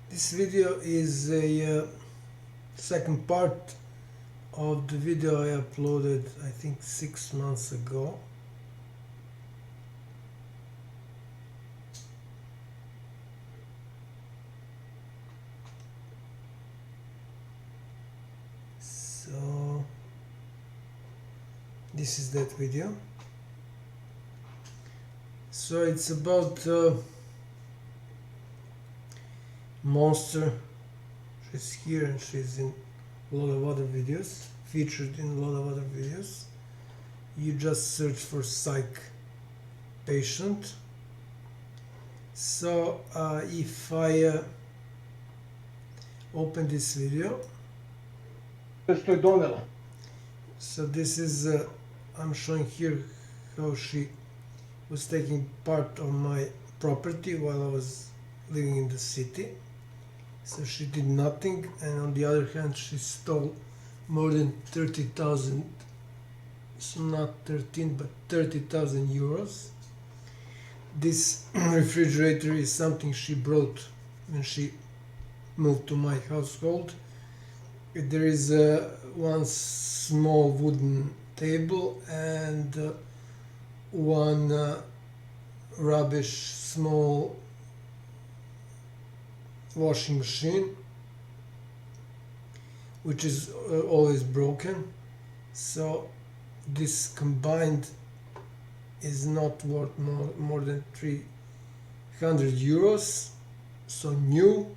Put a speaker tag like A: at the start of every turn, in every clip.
A: This video is a second part of the video I uploaded I think 6 months ago. So this is that video. So it's about Monster. She's here and she's in a lot of other videos, featured in a lot of other videos. You just search for psych patient. So if I open this video, so this is I'm showing here how she was taking part of my property while I was living in the city. So she did nothing, and on the other hand she stole more than 30,000, so not 13 but 30,000 euros. This refrigerator is something she brought when she moved to my household. There is one small wooden table and one rubbish small washing machine, which is always broken. So this combined is not worth more than 300 euros. So new,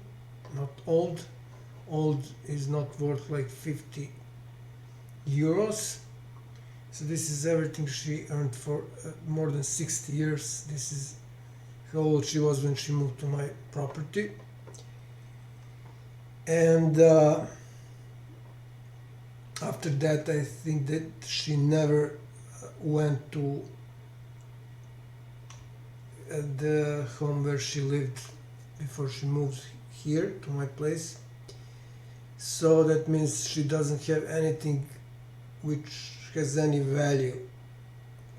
A: not old. Old is not worth like 50 euros. So this is everything she earned for more than 60 years. This is how old she was when she moved to my property. And after that I think that she never went to the home where she lived before she moved here to my place. So that means she doesn't have anything which has any value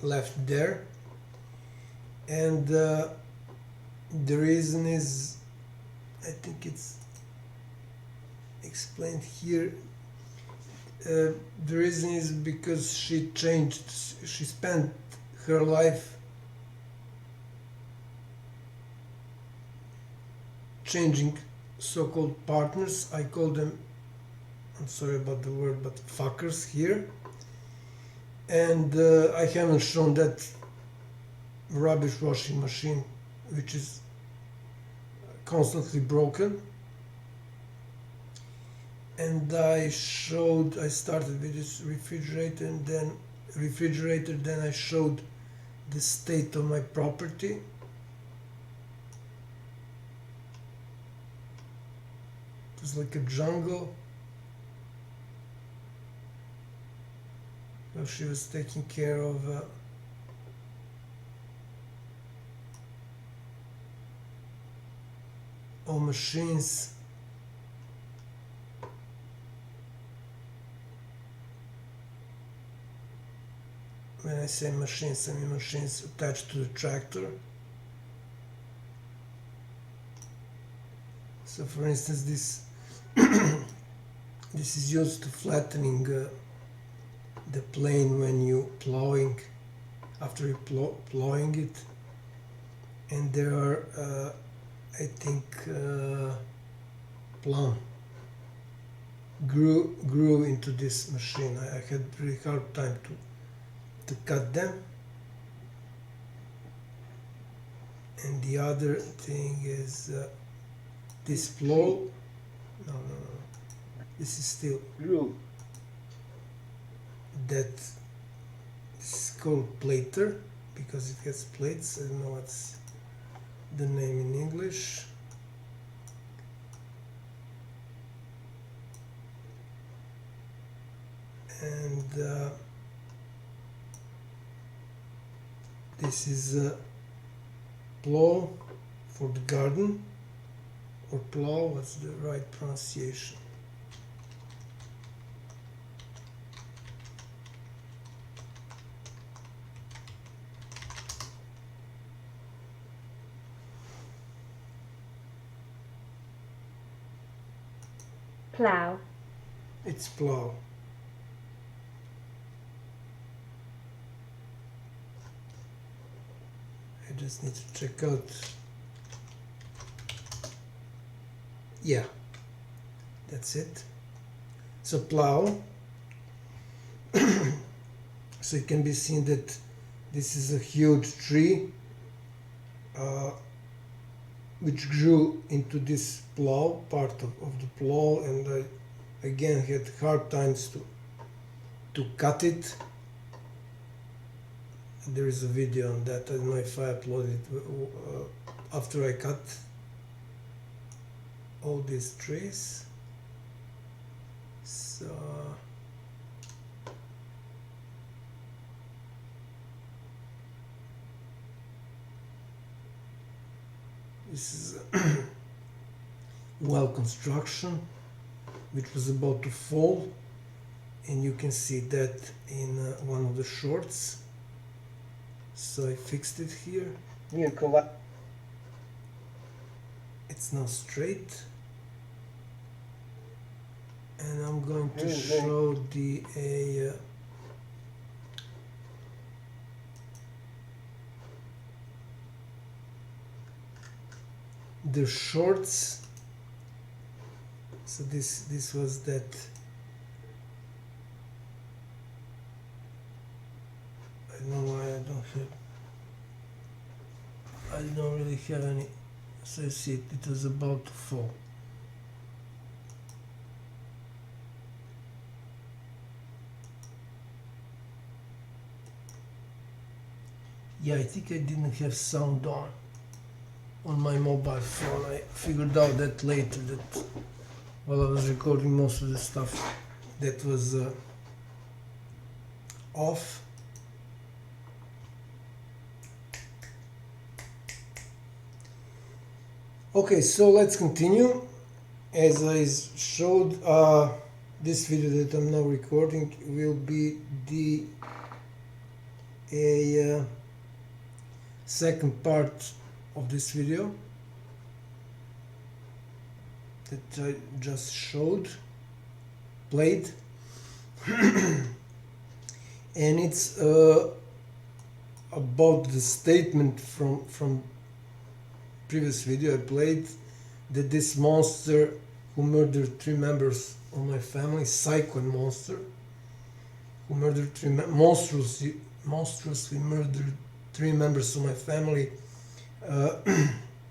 A: left there. And the reason is, I think it's explained here. The reason is because she spent her life changing so-called partners. I call them, I'm sorry about the word, but fuckers here. And I haven't shown that rubbish washing machine, which is constantly broken. And I started with this refrigerator, then I showed the state of my property. It was like a jungle. So she was taking care of all machines. When I say machines, I mean machines attached to the tractor. So for instance, this this is used to flattening the plane when you plowing, after you plowing it. And there are I think plum grew into this machine. I had really hard time to cut them. And the other thing is this plow. No, this is still that. This is called plater because it has plates. I don't know what's the name in English. And this is a plow for the garden, or plow, what's the right pronunciation?
B: plow,
A: It's plow. I just need to check out. Yeah, that's it. So plow. So it can be seen that this is a huge tree which grew into this plow, part of the plow, and I again had hard times to cut it. There is a video on that. I don't know if I uploaded it after I cut all these trees. So this is well construction which was about to fall, and you can see that in one of the shorts. So I fixed it here. It's now straight, and I'm going to show the shorts. So this was that. I don't know why I don't really have any. So you see it was about to fall. Yeah, I think I didn't have sound on my mobile phone. I figured out that later, that while I was recording most of the stuff that was off. Okay, so let's continue. As I showed, this video that I'm now recording will be a second part of this video that I just played, and it's about the statement from previous video I played, that this monster who murdered 3 members of my family, psycho monster, who murdered monstrously murdered 3 members of my family,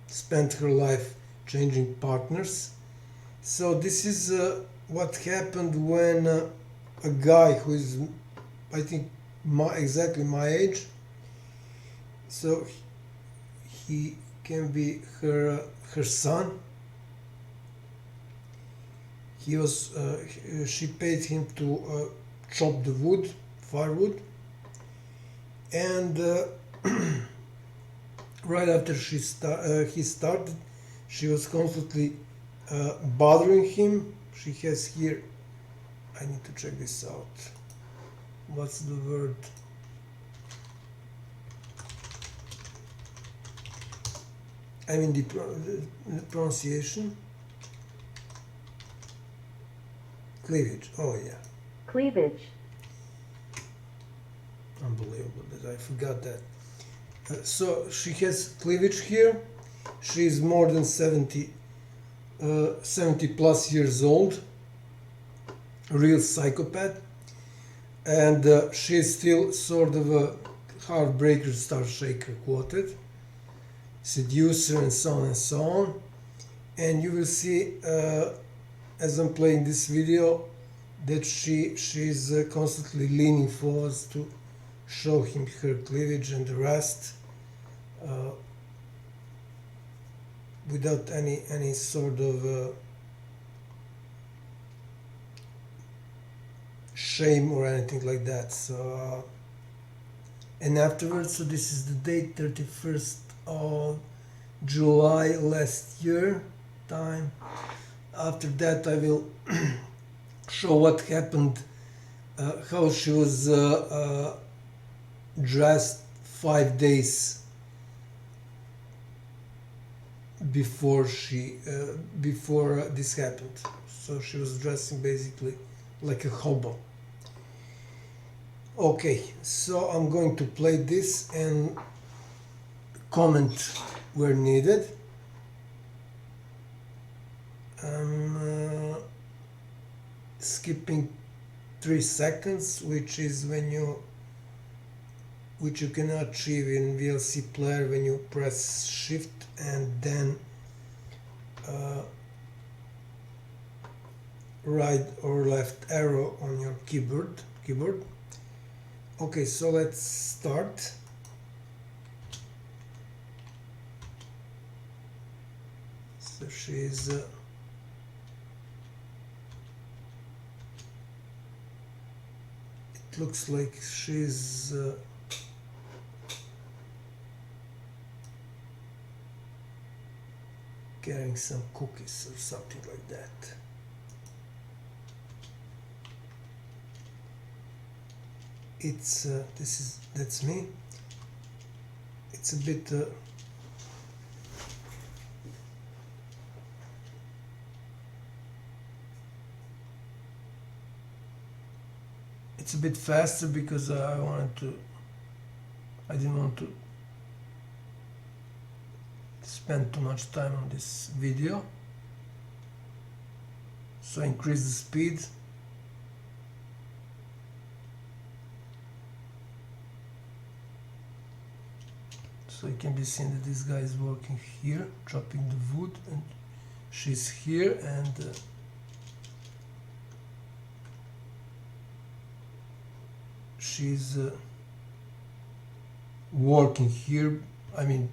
A: spent her life changing partners. So this is what happened when a guy who is, I think, exactly my age, so he can be her son. She paid him to chop the firewood, and right after he started, she was constantly bothering him. She has here, I need to check this out. What's the word? I mean the pronunciation. Cleavage. Oh yeah.
B: cleavage,
A: Unbelievable that I forgot that. So she has cleavage here. She is more than 70 plus years old. A real psychopath. And she is still sort of a heartbreaker, star shaker quoted. Seducer, and so on and so on. And you will see as I'm playing this video that she's constantly leaning forwards to show him her cleavage and the rest, without any sort of shame or anything like that. So and afterwards, so this is the date, 31st of July last year time. After that I will show what happened, how she was dressed 5 days before this happened. So she was dressing basically like a hobo. Okay, so I'm going to play this and comment where needed. I'm skipping 3 seconds, which is which you can achieve in VLC player when you press shift and then right or left arrow on your keyboard. Okay, so let's start. So she's it looks like she's carrying some cookies or something like that. It's that's me. It's a bit it's a bit faster because I didn't want to spend too much time on this video, so I increase the speed. So it can be seen that this guy is working here, chopping the wood, and she's here, and she's working here. I mean,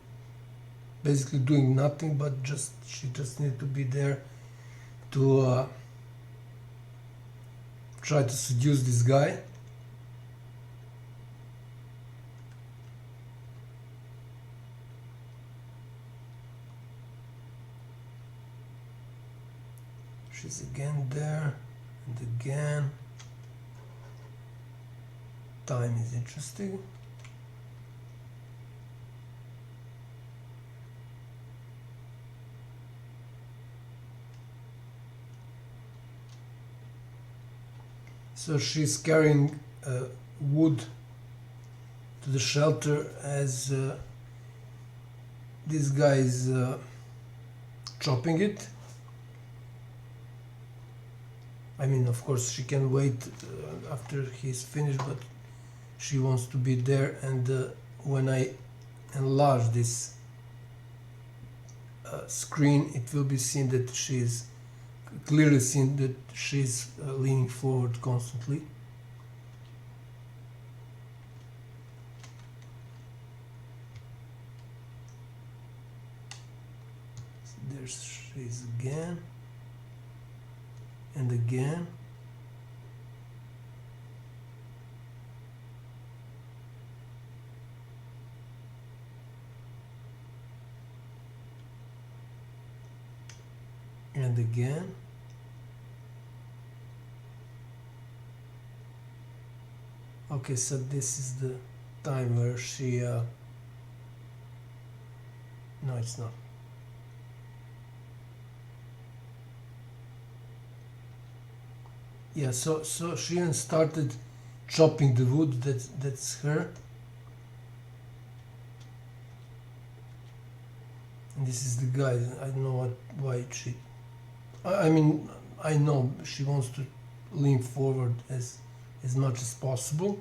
A: basically doing nothing, but she just needs to be there to try to seduce this guy. She's again there and again. Time is interesting. So she's carrying wood to the shelter as this guy is chopping it. I mean, of course, she can wait after he's finished, but she wants to be there. And when I enlarge this screen, it will be seen that she's clearly seen that she's leaning forward constantly. So there she is again and again. And again. Okay, so this is the time where she no, it's not. Yeah, so she even started chopping the wood. That's her. And this is the guy. I don't know why she. I mean, I know she wants to lean forward as much as possible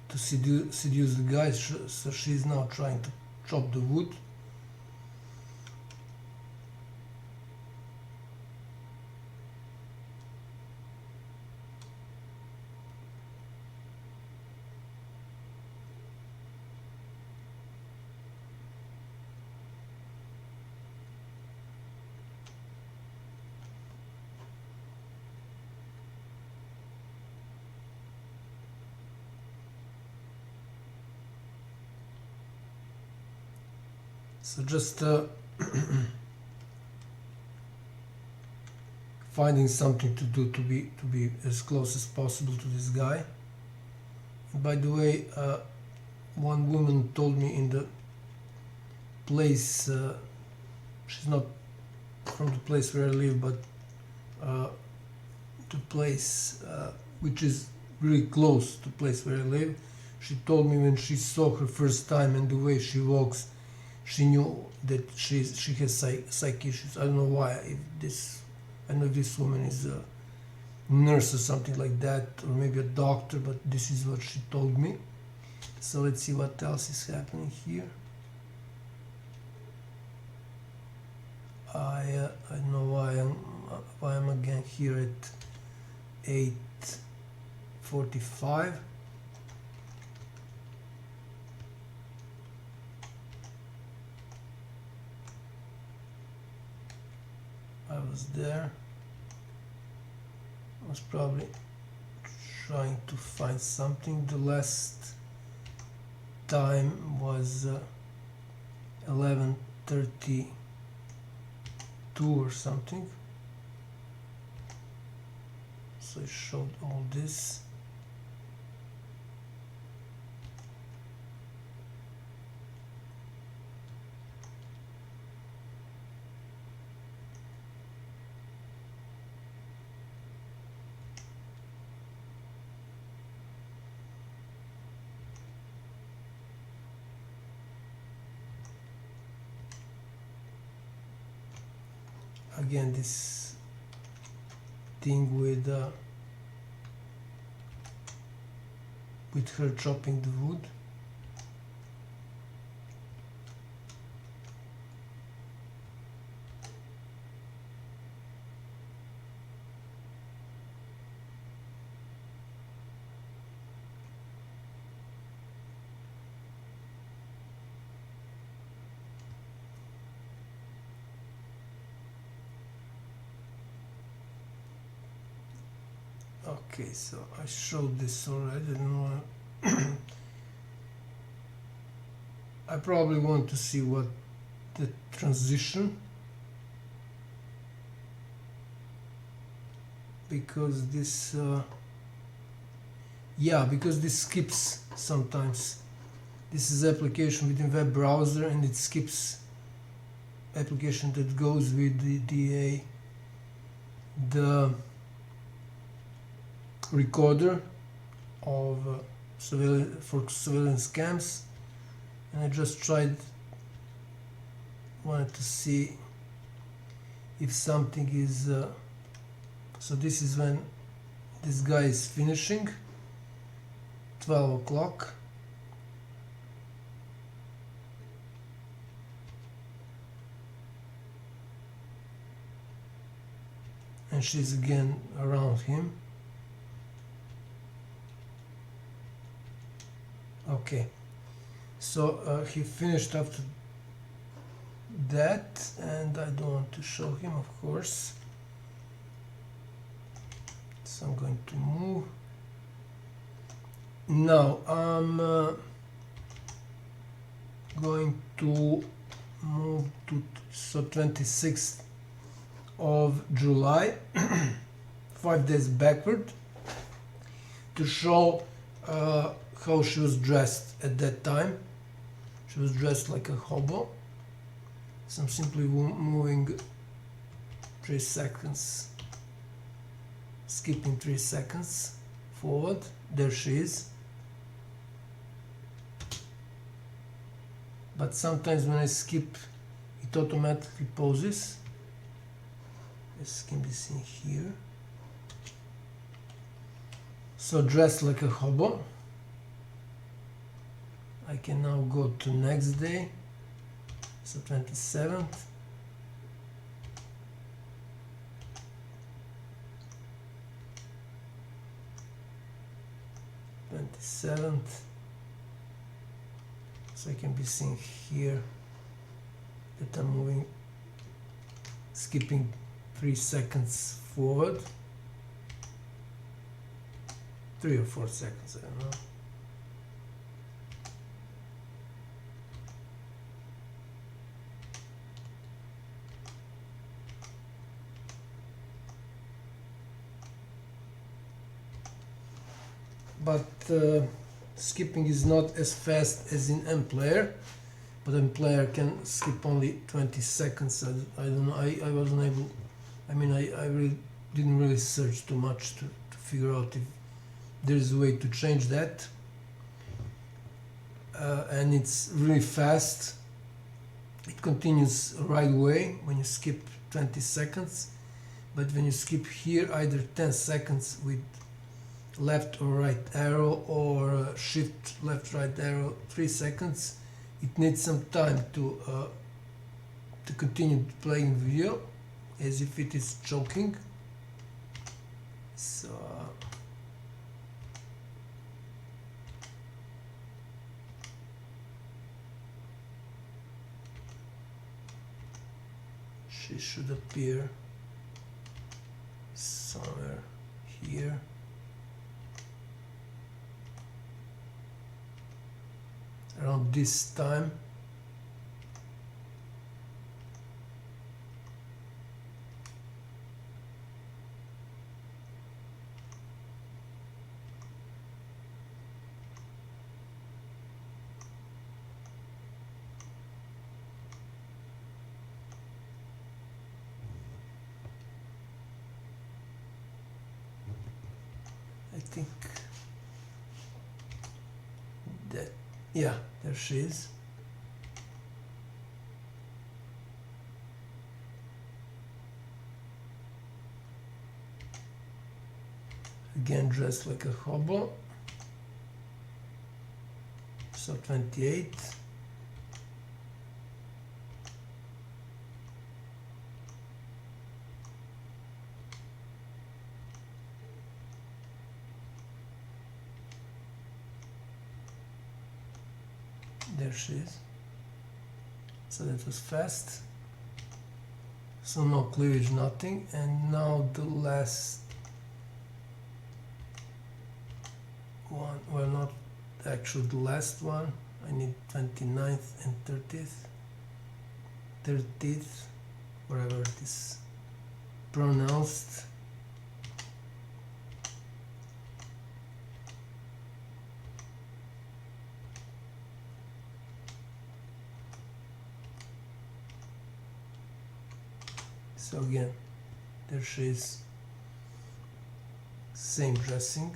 A: to seduce the guy. So she's now trying to chop the wood. So just finding something to do to be as close as possible to this guy. And by the way, one woman told me in the place she's not from the place where I live, but to place which is really close to the place where I live. She told me when she saw her first time and the way she walks, she knew that she has psych issues. I don't know why. I know this woman is a nurse or something like that, or maybe a doctor, but this is what she told me. So let's see what else is happening here. I don't know why I'm again here at 8:45. I was there. I was probably trying to find something. The last time was 11:32 or something. So I showed all this. Again, this thing with her chopping the wood. Okay, so I showed this already. I don't know. I probably want to see what the transition, because this because this skips sometimes. This is application within web browser and it skips application that goes with the recorder of for surveillance cams, and I just wanted to see if something is so this is when this guy is finishing, 12 o'clock. And she's again around him. Okay, so he finished after that, and I don't want to show him, of course. So I'm going to move. Now I'm going to move to 26th of July, 5 days backward, to show how she was dressed at that time. She was dressed like a hobo. So I'm simply moving 3 seconds, skipping 3 seconds forward. There she is. But sometimes when I skip, it automatically pauses. This can be seen here. So dressed like a hobo. I can now go to next day, so 27th. So I can be seen here that I'm moving, skipping 3 seconds forward, 3 or 4 seconds, I don't know. But skipping is not as fast as in M player, but a player can skip only 20 seconds. I don't know, I wasn't able, I mean, I really didn't really search too much to figure out if there's a way to change that. And it's really fast. It continues right away when you skip 20 seconds, but when you skip here either 10 seconds with left or right arrow, or shift left right arrow 3 seconds, it needs some time to continue playing video as if it is choking. So she should appear somewhere here. Around this time. I think that, yeah, there she is. Again, dressed like a hobo. So 28. There she is. So that was fast. So no cleavage, nothing. And now the last one, well, not actually the last one. I need 29th and 30th, whatever it is pronounced. So again, there she is, same dressing.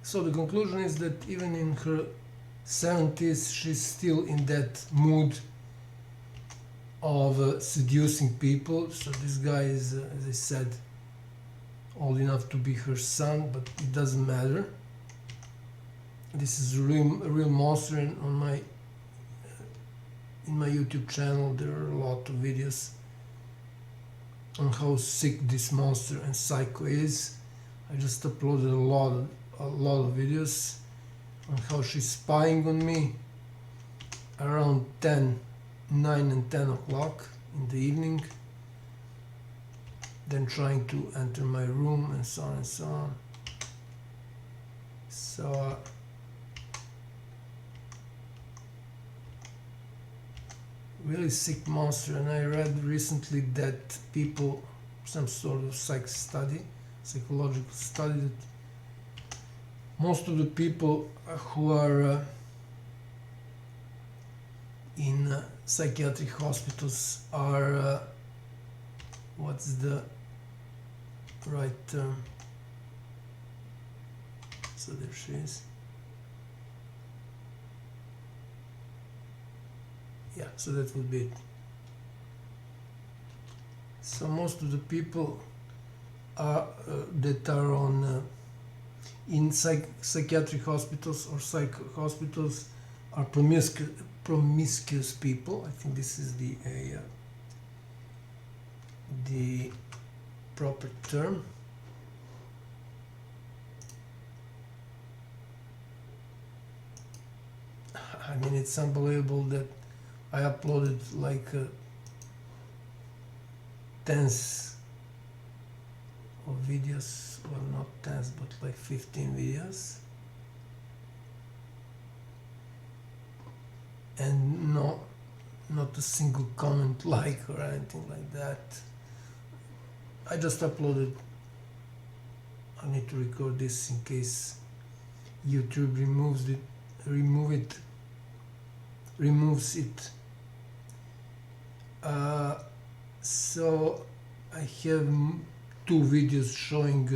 A: So the conclusion is that even in her 70s, she's still in that mood of seducing people. So this guy is, as I said, old enough to be her son, but it doesn't matter. This is a real monster, and on my in my YouTube channel there are a lot of videos on how sick this monster and psycho is. I just uploaded a lot of videos on how she's spying on me around 9 and 10 o'clock in the evening, then trying to enter my room and so on and so on. So really sick monster. And I read recently that people, some sort of psychological study, that most of the people who are in psychiatric hospitals are what's the right term? So there she is. Yeah, so that would be it. So most of the people are that are on in psychiatric hospitals or psych hospitals are promiscuous people. I think this is the proper term. I mean, it's unbelievable that I uploaded like tens of videos, well, not tens, but like 15 videos, and not a single comment, like, or anything like that. I just uploaded I need to record this in case YouTube removes it. So I have two videos showing,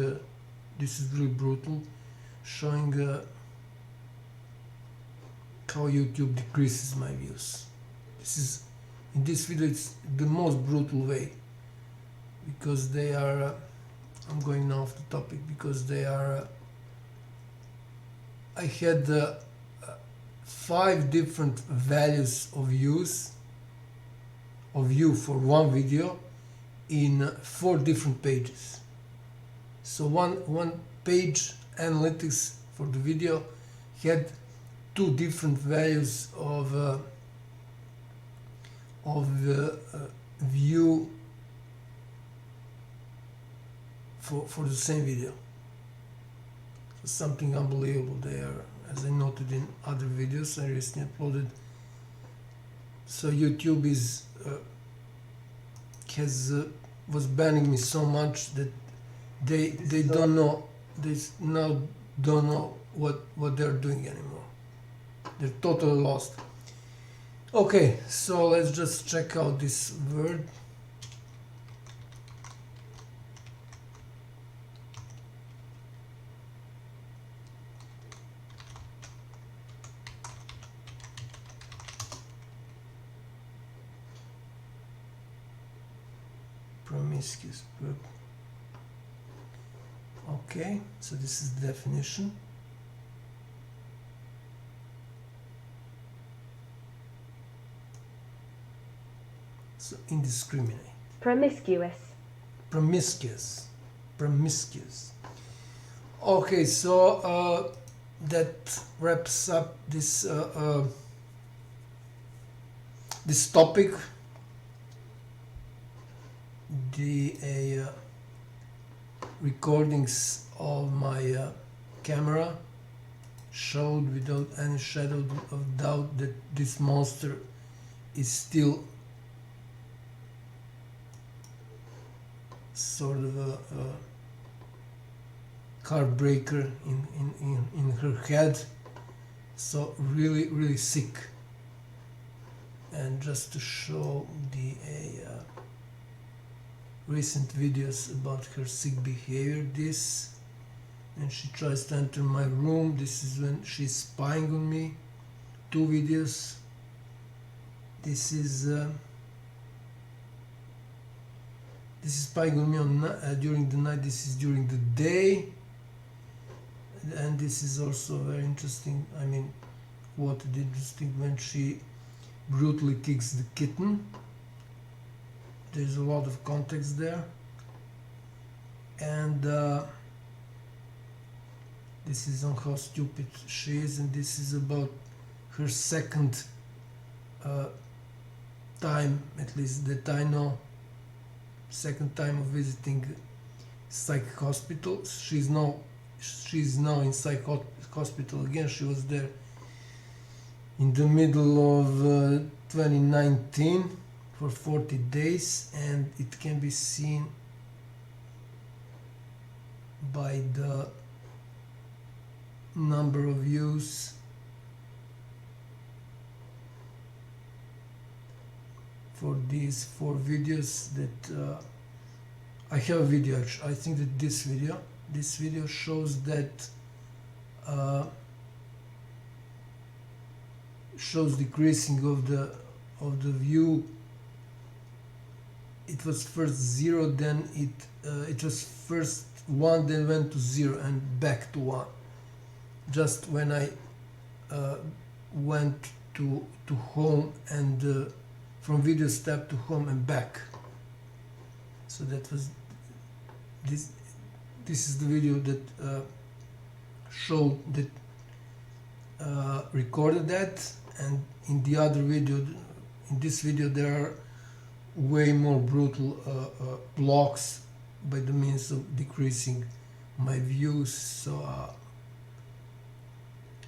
A: this is really brutal, showing how YouTube decreases my views. In this video it's the most brutal way, because they are, I'm going now off the topic, because they are, I had 5 different values of view for one video in 4 different pages. So one page analytics for the video had 2 different values of view for the same video. Something unbelievable there, as I noted in other videos I recently uploaded. So YouTube was banning me so much that they now don't know what they're doing anymore. They're totally lost. Okay, so let's just check out this word. Promiscuous verb. Okay, so this is the definition. So indiscriminate.
B: Promiscuous.
A: Promiscuous. Okay, so that wraps up this this topic. The recordings of my camera showed without any shadow of doubt that this monster is still sort of a heartbreaker in her head. So really sick. And just to show the recent videos about her sick behavior, this, and she tries to enter my room. This is when she's spying on me. 2 videos. This is spying on me during the night. This is during the day, and this is also very interesting. I mean, what is interesting, when she brutally kicks the kitten. There's a lot of context there. And this is on how stupid she is, and this is about her second time, at least that I know, second time of visiting psych hospital. She's now in psych hospital again. She was there in the middle of 2019 for 40 days, and it can be seen by the number of views for these 4 videos that I have a video. I think that this video shows that shows decreasing of the view. It was first 0, then it was first 1, then went to 0 and back to 1. Just when I went to home and from video step to home and back. So that was this is the video that showed that recorded that, and in the other video, in this video, there are way more brutal blocks by the means of decreasing my views. So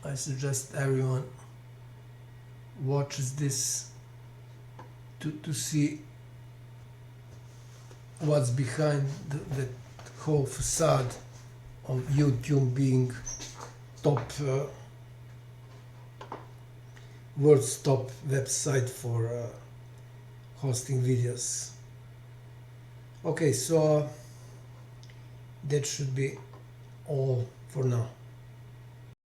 A: I suggest everyone watches this to see what's behind that whole facade on YouTube being top world's top website for hosting videos. Okay, so that should be all for now.